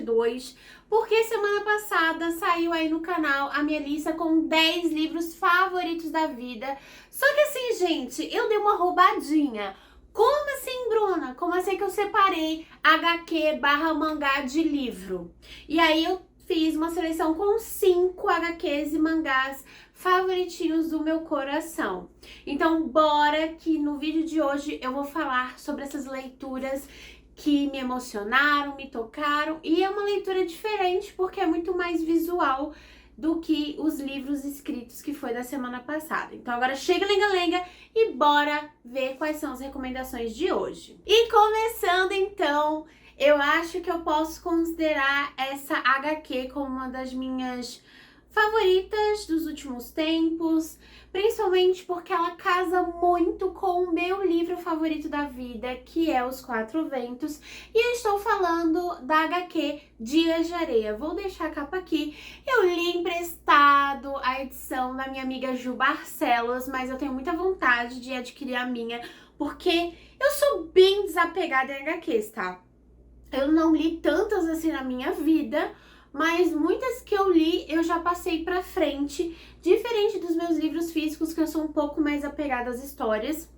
2022, porque semana passada saiu aí no canal a minha lista com 10 livros favoritos da vida. Só que assim, gente, eu dei uma roubadinha. Como assim, Bruna? Como assim que eu separei HQ barra mangá de livro? E aí eu fiz uma seleção com 5 HQs e mangás favoritinhos do meu coração. Então, bora que no vídeo de hoje eu vou falar sobre essas leituras que me emocionaram, me tocaram, e é uma leitura diferente porque é muito mais visual do que os livros escritos que foi da semana passada. Então agora chega lenga-lenga e bora ver quais são as recomendações de hoje. E começando então, eu acho que eu posso considerar essa HQ como uma das minhas favoritas dos últimos tempos, principalmente porque ela casa muito com o meu livro favorito da vida, que é Os Quatro Ventos, e eu estou falando da HQ Dias de Areia. Vou deixar a capa aqui. Eu li emprestado a edição da minha amiga Ju Barcelos, mas eu tenho muita vontade de adquirir a minha, porque eu sou bem desapegada em HQs, tá? Eu não li tantas assim na minha vida, mas muitas que eu li eu já passei pra frente, diferente dos meus livros físicos, que eu sou um pouco mais apegada às histórias.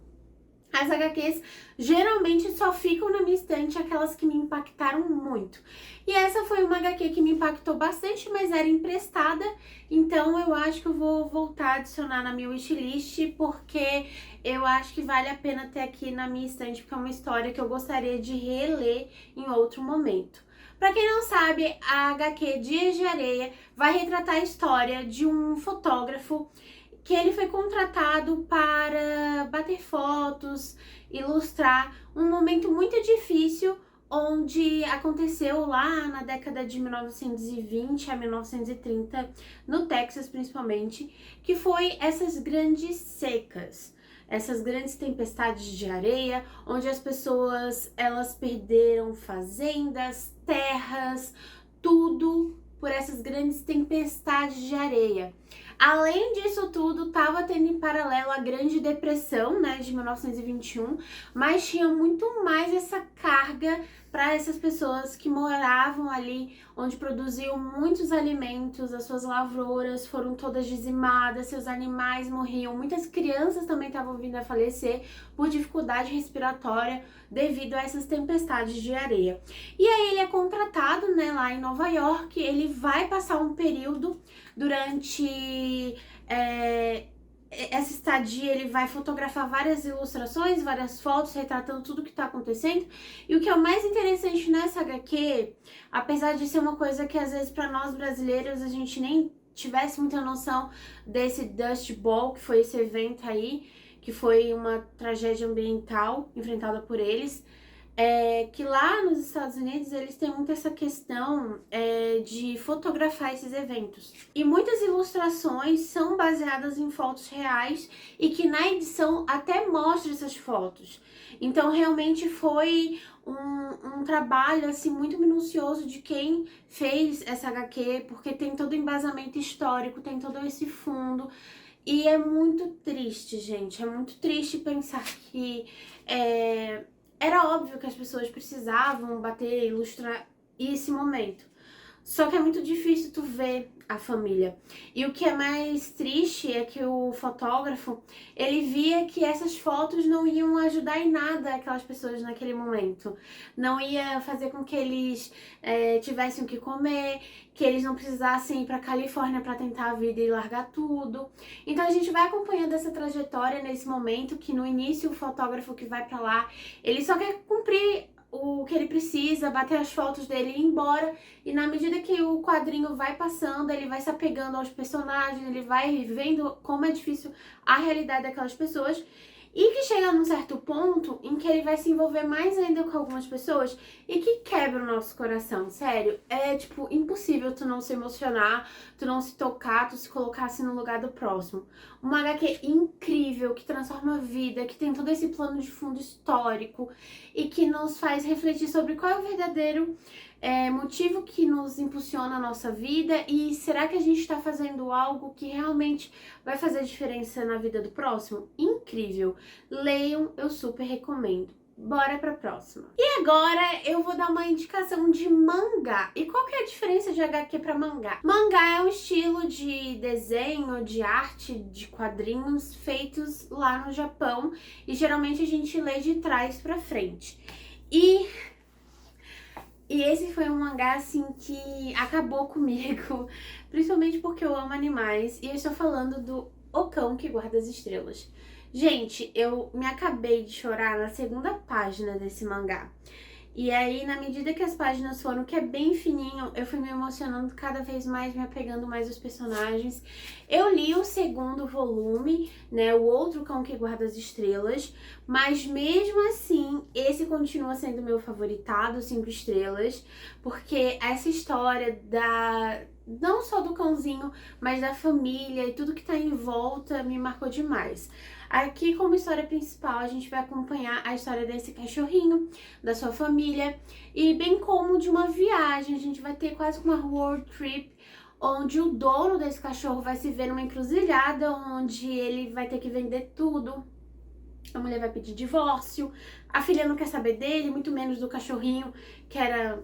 As HQs geralmente só ficam na minha estante aquelas que me impactaram muito. E essa foi uma HQ que me impactou bastante, mas era emprestada, então eu acho que eu vou voltar a adicionar na minha wishlist, porque eu acho que vale a pena ter aqui na minha estante, porque é uma história que eu gostaria de reler em outro momento. Pra quem não sabe, a HQ Dias de Areia vai retratar a história de um fotógrafo que ele foi contratado para bater fotos, ilustrar um momento muito difícil onde aconteceu lá na década de 1920 a 1930, no Texas principalmente, que foi essas grandes secas, essas grandes tempestades de areia, onde as pessoas elas perderam fazendas, terras, tudo por essas grandes tempestades de areia. Além disso tudo, estava tendo em paralelo a Grande Depressão, né, de 1921, mas tinha muito mais essa carga para essas pessoas que moravam ali, onde produziam muitos alimentos, as suas lavouras foram todas dizimadas, seus animais morriam, muitas crianças também estavam vindo a falecer por dificuldade respiratória devido a essas tempestades de areia. E aí ele é contratado, né, lá em Nova York, ele vai passar um período durante essa estadia, ele vai fotografar várias ilustrações, várias fotos, retratando tudo que tá acontecendo. E o que é o mais interessante nessa HQ, apesar de ser uma coisa que às vezes para nós brasileiros a gente nem tivesse muita noção desse Dust Bowl, que foi esse evento aí, que foi uma tragédia ambiental enfrentada por eles, que lá nos Estados Unidos eles têm muito essa questão de fotografar esses eventos. E muitas ilustrações são baseadas em fotos reais e que na edição até mostra essas fotos. Então realmente foi um trabalho assim muito minucioso de quem fez essa HQ, porque tem todo o embasamento histórico, tem todo esse fundo. E é muito triste, gente, é muito triste pensar que era óbvio que as pessoas precisavam bater, ilustrar esse momento. Só que é muito difícil tu ver a família. E o que é mais triste é que o fotógrafo, ele via que essas fotos não iam ajudar em nada aquelas pessoas naquele momento. Não ia fazer com que eles tivessem o que comer, que eles não precisassem ir pra Califórnia para tentar a vida e largar tudo. Então a gente vai acompanhando essa trajetória nesse momento, que no início o fotógrafo que vai pra lá, ele só quer cumprir o que ele precisa, bater as fotos dele e ir embora, e na medida que o quadrinho vai passando, ele vai se apegando aos personagens, ele vai vendo como é difícil a realidade daquelas pessoas, e que chega num certo ponto em que ele vai se envolver mais ainda com algumas pessoas e que quebra o nosso coração, sério. É, tipo, impossível tu não se emocionar, tu não se tocar, tu se colocar assim no lugar do próximo. Uma HQ incrível, que transforma a vida, que tem todo esse plano de fundo histórico e que nos faz refletir sobre qual é o verdadeiro motivo que nos impulsiona a nossa vida, e será que a gente está fazendo algo que realmente vai fazer diferença na vida do próximo? Incrível! Leiam, eu super recomendo. bora pra próxima. E agora eu vou dar uma indicação de mangá. E qual que é a diferença de HQ pra mangá? Mangá é um estilo de desenho, de arte, de quadrinhos feitos lá no Japão. E geralmente a gente lê de trás pra frente. E esse foi um mangá, assim, que acabou comigo. Principalmente porque eu amo animais. E eu estou falando do O Cão que Guarda as Estrelas. Gente, eu me acabei de chorar na segunda página desse mangá. E aí, na medida que as páginas foram, que é bem fininho, eu fui me emocionando cada vez mais, me apegando mais aos personagens. Eu li o segundo volume, né, o Outro Cão que Guarda as Estrelas, mas mesmo assim, esse continua sendo meu favoritado, 5 estrelas, porque essa história não só do cãozinho, mas da família e tudo que tá em volta me marcou demais. Aqui, como história principal, a gente vai acompanhar a história desse cachorrinho, da sua família, e bem como de uma viagem. A gente vai ter quase uma road trip, onde o dono desse cachorro vai se ver numa encruzilhada, onde ele vai ter que vender tudo. A mulher vai pedir divórcio, a filha não quer saber dele, muito menos do cachorrinho, que era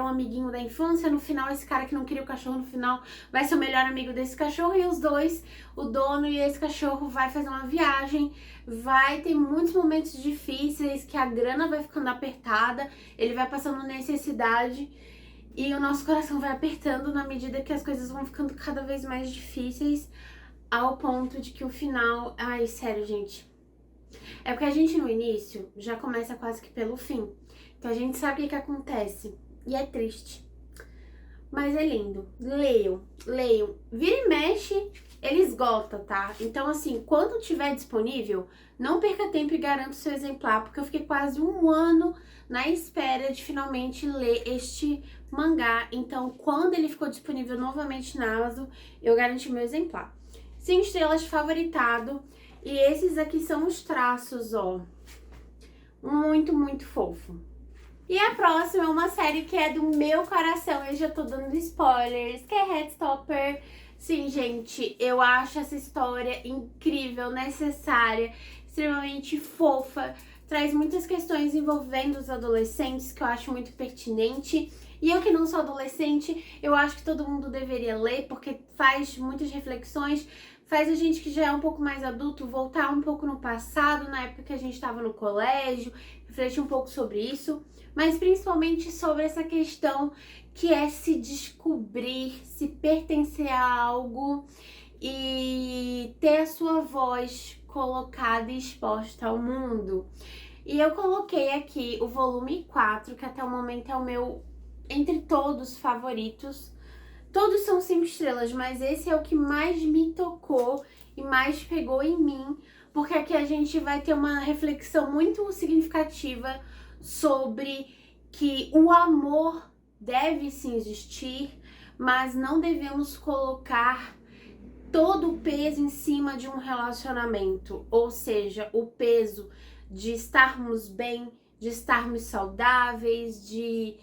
um amiguinho da infância. No final, esse cara que não queria o cachorro, no final vai ser o melhor amigo desse cachorro, e os dois, o dono e esse cachorro, vai fazer uma viagem. Vai ter muitos momentos difíceis, que a grana vai ficando apertada, ele vai passando necessidade, e o nosso coração vai apertando na medida que as coisas vão ficando cada vez mais difíceis, ao ponto de que o final... Ai, sério, gente. É porque a gente no início já começa quase que pelo fim. Então a gente sabe o que acontece. E é triste. Mas é lindo. Leiam, leiam. Vira e mexe, ele esgota, tá? Então, assim, quando tiver disponível, não perca tempo e garanta o seu exemplar, porque eu fiquei quase um ano na espera de finalmente ler este mangá. Então, quando ele ficou disponível novamente na Amazon, eu garanti meu exemplar. 5 estrelas, favoritado. E esses aqui são os traços, ó. Muito, muito fofo. E a próxima é uma série que é do meu coração. Eu já tô dando spoilers, que é Heartstopper. Sim, gente, eu acho essa história incrível, necessária, extremamente fofa. Traz muitas questões envolvendo os adolescentes, que eu acho muito pertinente. E eu que não sou adolescente, eu acho que todo mundo deveria ler, porque faz muitas reflexões, faz a gente que já é um pouco mais adulto voltar um pouco no passado, na época que a gente estava no colégio, refletir um pouco sobre isso, mas principalmente sobre essa questão que é se descobrir, se pertencer a algo e ter a sua voz colocada e exposta ao mundo. E eu coloquei aqui o volume 4, que até o momento é o meu, entre todos, favoritos. Todos são 5 estrelas, mas esse é o que mais me tocou e mais pegou em mim, porque aqui a gente vai ter uma reflexão muito significativa sobre que o amor deve sim existir, mas não devemos colocar todo o peso em cima de um relacionamento, ou seja, o peso de estarmos bem, de estarmos saudáveis, de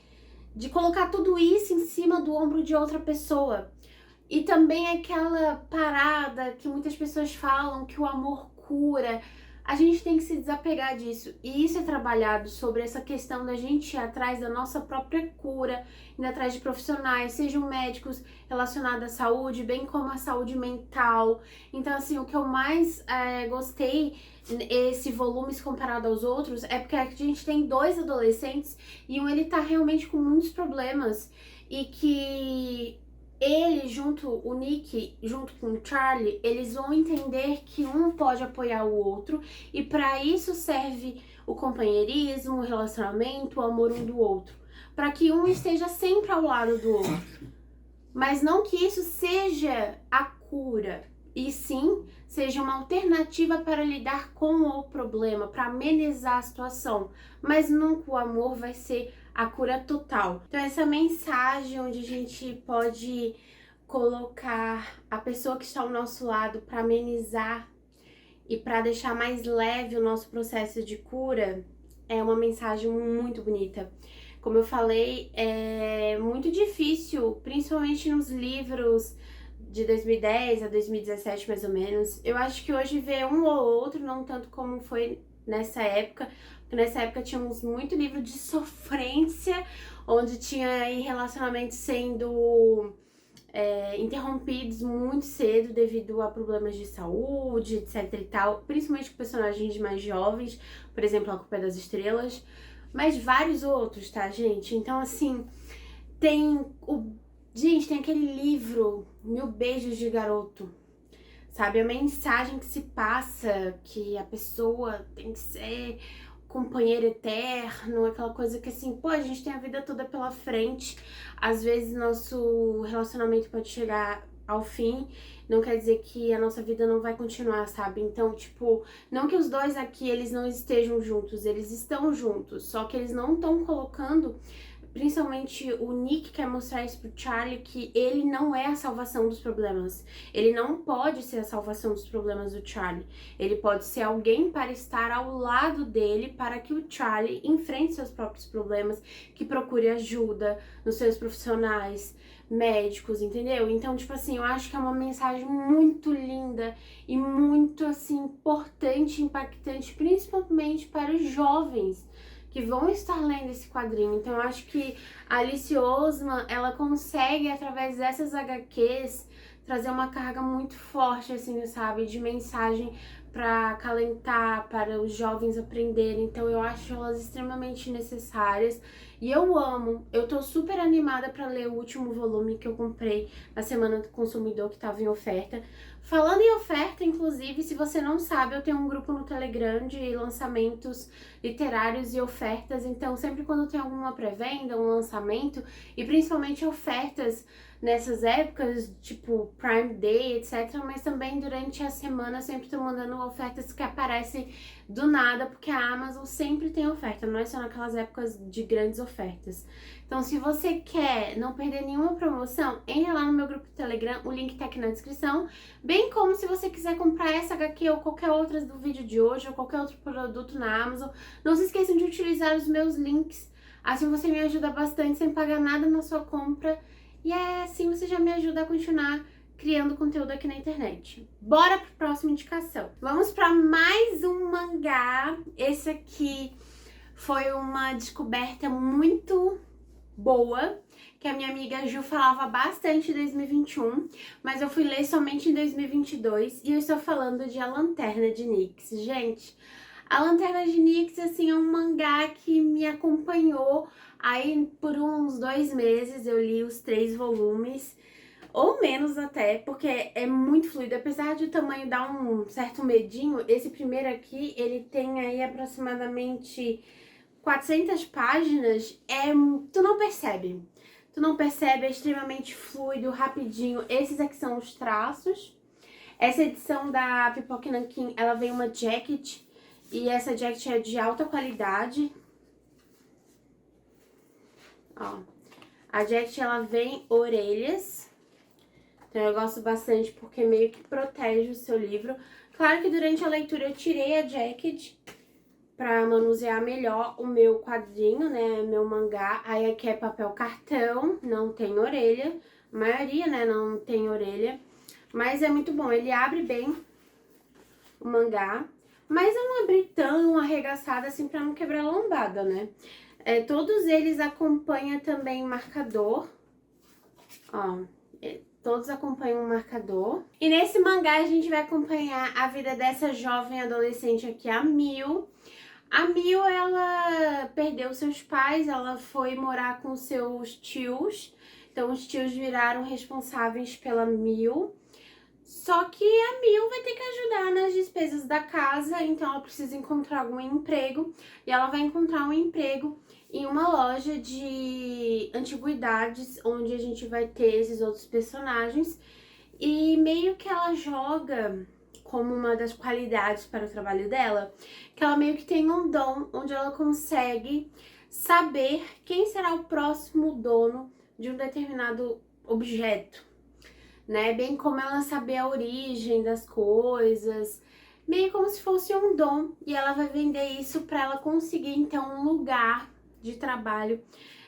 colocar tudo isso em cima do ombro de outra pessoa. E também aquela parada que muitas pessoas falam que o amor cura. A gente tem que se desapegar disso. E isso é trabalhado sobre essa questão da gente ir atrás da nossa própria cura, indo atrás de profissionais, sejam médicos relacionados à saúde, bem como à saúde mental. Então, assim, o que eu mais gostei esse volume comparado aos outros é porque a gente tem 2 adolescentes e um ele tá realmente com muitos problemas, e que o Nick, junto com o Charlie, eles vão entender que um pode apoiar o outro, e para isso serve o companheirismo, o relacionamento, o amor um do outro, para que um esteja sempre ao lado do outro, mas não que isso seja a cura, e sim seja uma alternativa para lidar com o problema, para amenizar a situação, mas nunca o amor vai ser a cura total. Então essa mensagem onde a gente pode colocar a pessoa que está ao nosso lado para amenizar e para deixar mais leve o nosso processo de cura é uma mensagem muito bonita. Como eu falei, é muito difícil, principalmente nos livros de 2010 a 2017 mais ou menos. Eu acho que hoje vê um ou outro, não tanto como foi nessa época. Porque nessa época tínhamos muito livro de sofrência, onde tinha aí relacionamentos sendo interrompidos muito cedo devido a problemas de saúde, etc e tal, principalmente com personagens mais jovens, por exemplo, A Culpa é das Estrelas, mas vários outros, tá, gente? Então, assim, Gente, tem aquele livro, Mil Beijos de Garoto, sabe? A mensagem que se passa, que a pessoa tem que ser companheiro eterno, aquela coisa que assim, pô, a gente tem a vida toda pela frente, às vezes nosso relacionamento pode chegar ao fim, não quer dizer que a nossa vida não vai continuar, sabe? Então, tipo, não que os dois aqui, eles não estejam juntos, eles estão juntos, só que eles não estão colocando. Principalmente o Nick quer mostrar isso pro Charlie, que ele não é a salvação dos problemas. Ele não pode ser a salvação dos problemas do Charlie. Ele pode ser alguém para estar ao lado dele, para que o Charlie enfrente seus próprios problemas, que procure ajuda nos seus profissionais, médicos, entendeu? Então, tipo assim, eu acho que é uma mensagem muito linda e muito, assim, importante, impactante, principalmente para os jovens que vão estar lendo esse quadrinho. Então eu acho que a Alice Oseman, ela consegue, através dessas HQs, trazer uma carga muito forte, assim, sabe, de mensagem para acalentar, para os jovens aprenderem. Então eu acho elas extremamente necessárias. E eu tô super animada para ler o último volume que eu comprei na Semana do Consumidor, que tava em oferta. Falando em oferta, inclusive, se você não sabe, eu tenho um grupo no Telegram de lançamentos literários e ofertas. Então, sempre quando tem alguma pré-venda, um lançamento, e principalmente ofertas nessas épocas, tipo Prime Day, etc. Mas também durante a semana, eu sempre tô mandando ofertas que aparecem do nada, porque a Amazon sempre tem oferta, não é só naquelas épocas de grandes ofertas. Então, se você quer não perder nenhuma promoção, entre lá no meu grupo do Telegram, o link tá aqui na descrição. Bem como se você quiser comprar essa HQ ou qualquer outra do vídeo de hoje, ou qualquer outro produto na Amazon, não se esqueçam de utilizar os meus links, assim você me ajuda bastante sem pagar nada na sua compra. E assim você já me ajuda a continuar criando conteúdo aqui na internet. Bora para a próxima indicação. Vamos para mais um mangá. Esse aqui foi uma descoberta muito boa, que a minha amiga Ju falava bastante em 2021, mas eu fui ler somente em 2022, e eu estou falando de A Lanterna de Nyx. Gente, A Lanterna de Nyx, assim, é um mangá que me acompanhou aí por uns 2 meses. Eu li os 3 volumes, ou menos até, porque é muito fluido. Apesar de o tamanho dar um certo medinho, esse primeiro aqui, ele tem aí aproximadamente 400 páginas. Tu não percebe. Tu não percebe, é extremamente fluido, rapidinho. Esses aqui são os traços. Essa edição da Pipoca Nankin, ela vem uma jacket, e essa jacket é de alta qualidade. Ó, a jacket, ela vem orelhas. Então eu gosto bastante porque meio que protege o seu livro. Claro que durante a leitura eu tirei a jacket pra manusear melhor o meu quadrinho, né, meu mangá. Aí aqui é papel cartão, não tem orelha. A maioria, né, não tem orelha. Mas é muito bom, ele abre bem o mangá. Mas eu não abri tão arregaçada assim pra não quebrar a lombada, né. Todos eles acompanham também marcador. Ó, todos acompanham um marcador. E nesse mangá a gente vai acompanhar a vida dessa jovem adolescente aqui, a Mil. A Mil, ela perdeu seus pais, ela foi morar com seus tios. Então os tios viraram responsáveis pela Mil. Só que a Mil vai ter que ajudar nas despesas da casa, então ela precisa encontrar algum emprego. E ela vai encontrar um emprego em uma loja de antiguidades, onde a gente vai ter esses outros personagens. E meio que ela joga como uma das qualidades para o trabalho dela, que ela meio que tem um dom, onde ela consegue saber quem será o próximo dono de um determinado objeto, né? Bem como ela saber a origem das coisas, meio como se fosse um dom, e ela vai vender isso para ela conseguir então um lugar de trabalho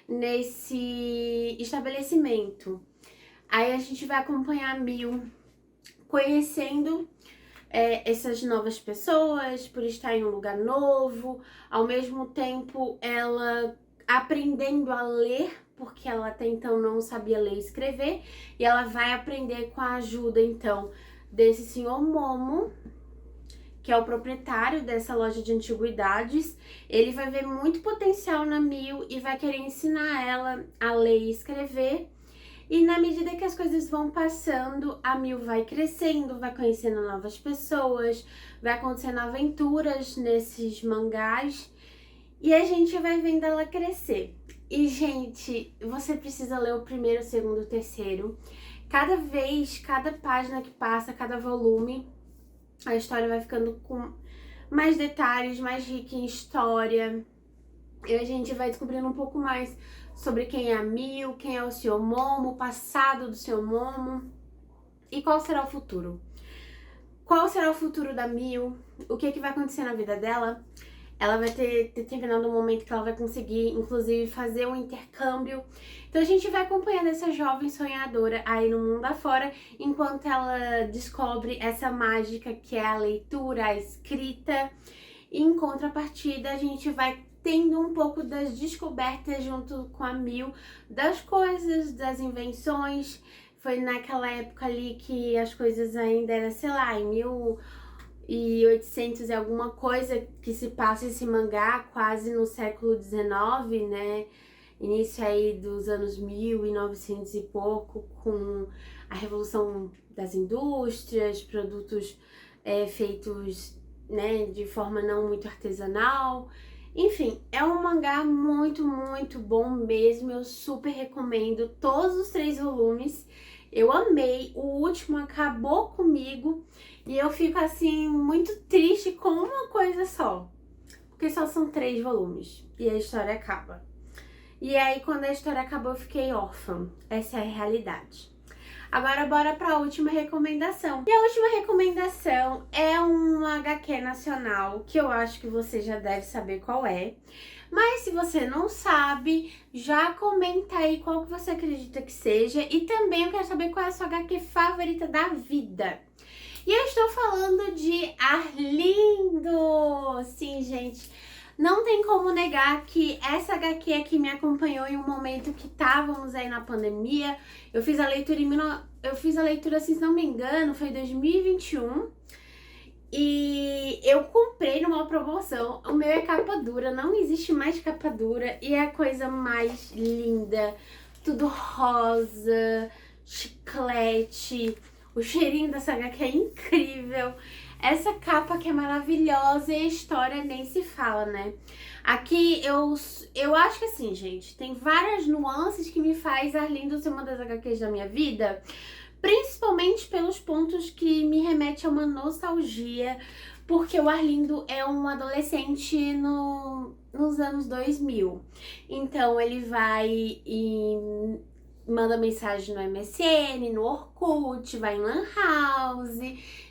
nesse estabelecimento. Aí a gente vai acompanhar a Mil conhecendo essas novas pessoas, por estar em um lugar novo, ao mesmo tempo ela aprendendo a ler, porque ela até então não sabia ler e escrever, e ela vai aprender com a ajuda então desse senhor Momo, que é o proprietário dessa loja de antiguidades. Ele vai ver muito potencial na Mil e vai querer ensinar ela a ler e escrever. E na medida que as coisas vão passando, a Mil vai crescendo, vai conhecendo novas pessoas, vai acontecendo aventuras nesses mangás e a gente vai vendo ela crescer. E, gente, você precisa ler o primeiro, o segundo, o terceiro. Cada vez, cada página que passa, cada volume, a história vai ficando com mais detalhes, mais rica em história. E a gente vai descobrindo um pouco mais sobre quem é a Mil, quem é o Sr. Momo, o passado do Sr. Momo e qual será o futuro. Qual será o futuro da Mil? O que vai acontecer na vida dela? Ela vai ter determinado momento que ela vai conseguir, inclusive, fazer um intercâmbio. Então a gente vai acompanhando essa jovem sonhadora aí no mundo afora, enquanto ela descobre essa mágica que é a leitura, a escrita. E em contrapartida, a gente vai tendo um pouco das descobertas junto com a Mil, das coisas, das invenções. Foi naquela época ali que as coisas ainda eram, sei lá, em 1800 e alguma coisa que se passa esse mangá, quase no século XIX, né? Início aí dos anos 1900 e pouco, com a revolução das indústrias, produtos feitos, né, de forma não muito artesanal. Enfim, é um mangá muito, muito bom mesmo. Eu super recomendo todos os 3 volumes. Eu amei, o último acabou comigo e eu fico assim muito triste com uma coisa só, porque só são 3 volumes e a história acaba. E aí quando a história acabou eu fiquei órfã, essa é a realidade. Agora bora para a última recomendação. E a última recomendação é um HQ nacional que eu acho que você já deve saber qual é. Mas se você não sabe, já comenta aí qual que você acredita que seja. E também eu quero saber qual é a sua HQ favorita da vida. E eu estou falando de Arlindo! Sim, gente, não tem como negar que essa HQ aqui me acompanhou em um momento que estávamos aí na pandemia. Eu fiz a leitura, assim, se não me engano, foi em 2021. E eu comprei numa promoção. O meu é capa dura, não existe mais capa dura. E é a coisa mais linda. Tudo rosa, chiclete. O cheirinho dessa HQ é incrível. Essa capa que é maravilhosa e a história nem se fala, né? Aqui eu acho que assim, gente, tem várias nuances que me faz Arlindo ser uma das HQs da minha vida. Principalmente pelos pontos que me remete a uma nostalgia, porque o Arlindo é um adolescente nos anos 2000. Então ele vai e manda mensagem no MSN, no Orkut, vai em Lan House,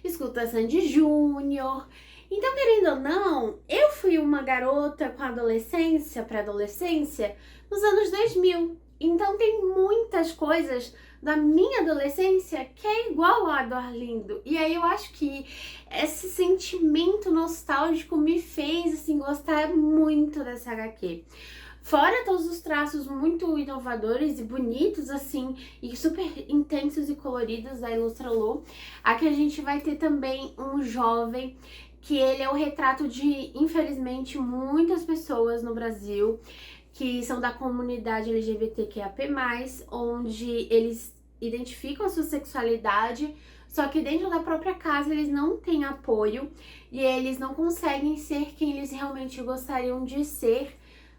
escuta Sandy Júnior. Então, querendo ou não, eu fui uma garota com adolescência, pré-adolescência, nos anos 2000. Então tem muitas coisas da minha adolescência que é igual a do Arlindo. E aí eu acho que esse sentimento nostálgico me fez assim gostar muito dessa HQ. Fora todos os traços muito inovadores e bonitos, assim, e super intensos e coloridos da Ilustralô, aqui a gente vai ter também um jovem que ele é o retrato de, infelizmente, muitas pessoas no Brasil que são da comunidade LGBTQIAP+, onde eles identificam a sua sexualidade, só que dentro da própria casa eles não têm apoio e eles não conseguem ser quem eles realmente gostariam de ser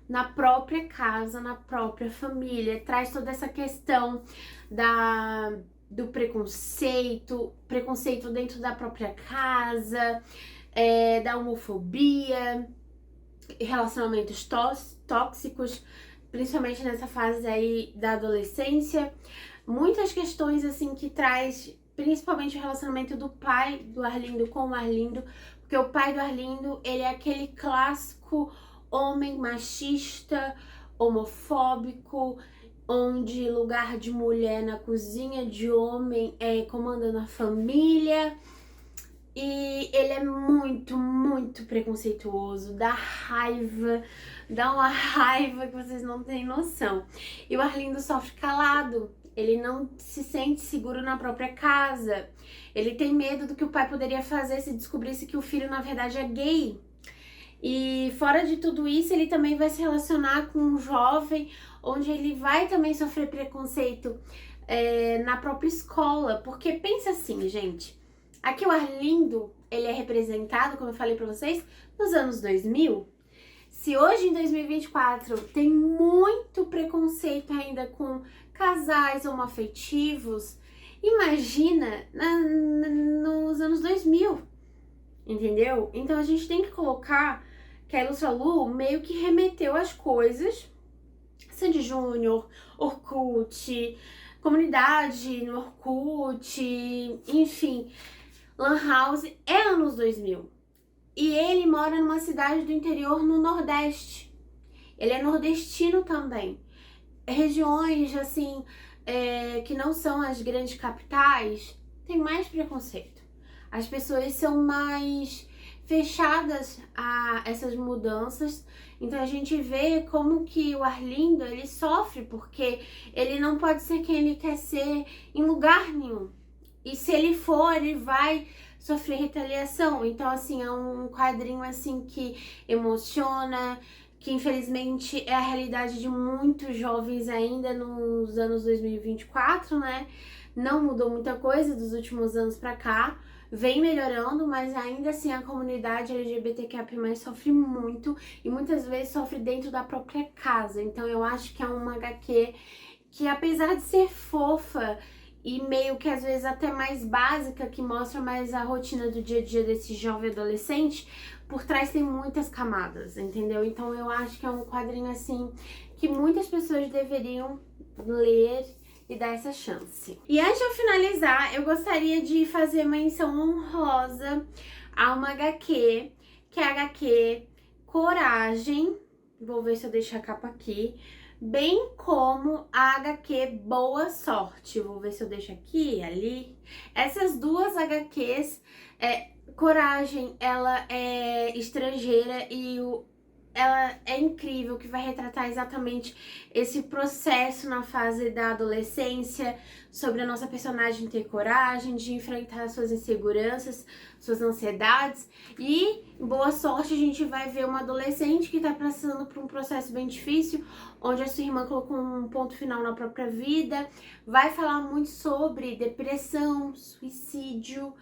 na própria casa, na própria família. Traz toda essa questão do preconceito dentro da própria casa, da homofobia, relacionamentos tóxicos, principalmente nessa fase aí da adolescência. Muitas questões assim que traz, principalmente o relacionamento do pai do Arlindo com o Arlindo, porque o pai do Arlindo, ele é aquele clássico homem machista, homofóbico, onde lugar de mulher na cozinha, de homem comandando a família. E ele é muito, muito preconceituoso, dá uma raiva que vocês não têm noção. E o Arlindo sofre calado, ele não se sente seguro na própria casa. Ele tem medo do que o pai poderia fazer se descobrisse que o filho na verdade é gay. E fora de tudo isso, ele também vai se relacionar com um jovem, onde ele vai também sofrer preconceito na própria escola. Porque pensa assim, gente, aqui o Arlindo, ele é representado, como eu falei pra vocês, nos anos 2000. Se hoje, em 2024, tem muito preconceito ainda com casais homoafetivos, imagina nos anos 2000, entendeu? Então a gente tem que colocar que a Ilustra Lu meio que remeteu as coisas, Sandy Júnior, Orkut, comunidade no Orkut, enfim, Lan House, é anos 2000. E ele mora numa cidade do interior no Nordeste. Ele é nordestino também. Regiões, assim, que não são as grandes capitais, tem mais preconceito. As pessoas são mais fechadas a essas mudanças. Então a gente vê como que o Arlindo, ele sofre porque ele não pode ser quem ele quer ser em lugar nenhum. E se ele for, ele vai sofrer retaliação. Então, assim, é um quadrinho, assim, que emociona, que infelizmente é a realidade de muitos jovens ainda nos anos 2024, né? Não mudou muita coisa dos últimos anos pra cá. Vem melhorando, mas ainda assim a comunidade LGBTQIA+ sofre muito e muitas vezes sofre dentro da própria casa. Então eu acho que é uma HQ que, apesar de ser fofa e meio que às vezes até mais básica, que mostra mais a rotina do dia a dia desse jovem adolescente, por trás tem muitas camadas, entendeu? Então eu acho que é um quadrinho assim que muitas pessoas deveriam ler e dar essa chance. E antes de eu finalizar, eu gostaria de fazer menção honrosa a uma HQ, que é a HQ Coragem. Vou ver se eu deixo a capa aqui. Bem como a HQ Boa Sorte. Vou ver se eu deixo aqui, ali. Essas duas HQs, Coragem, ela é estrangeira e ela é incrível, que vai retratar exatamente esse processo na fase da adolescência, sobre a nossa personagem ter coragem de enfrentar suas inseguranças, suas ansiedades. E, boa sorte, a gente vai ver uma adolescente que tá passando por um processo bem difícil, onde a sua irmã colocou um ponto final na própria vida. Vai falar muito sobre depressão, suicídio,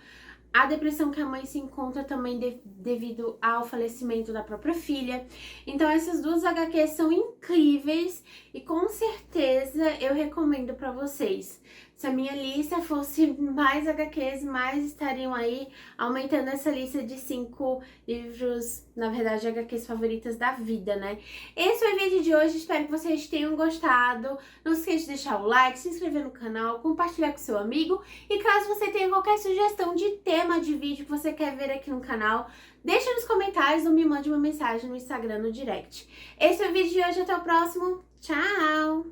a depressão que a mãe se encontra também devido ao falecimento da própria filha. Então essas duas HQs são incríveis e com certeza eu recomendo pra vocês. Se a minha lista fosse mais HQs, mais estariam aí aumentando essa lista de 5 livros, na verdade, HQs favoritas da vida, né? Esse foi o vídeo de hoje, espero que vocês tenham gostado. Não se esqueça de deixar o like, se inscrever no canal, compartilhar com seu amigo. E caso você tenha qualquer sugestão de tema de vídeo que você quer ver aqui no canal, deixa nos comentários ou me mande uma mensagem no Instagram, no direct. Esse foi o vídeo de hoje, até o próximo. Tchau!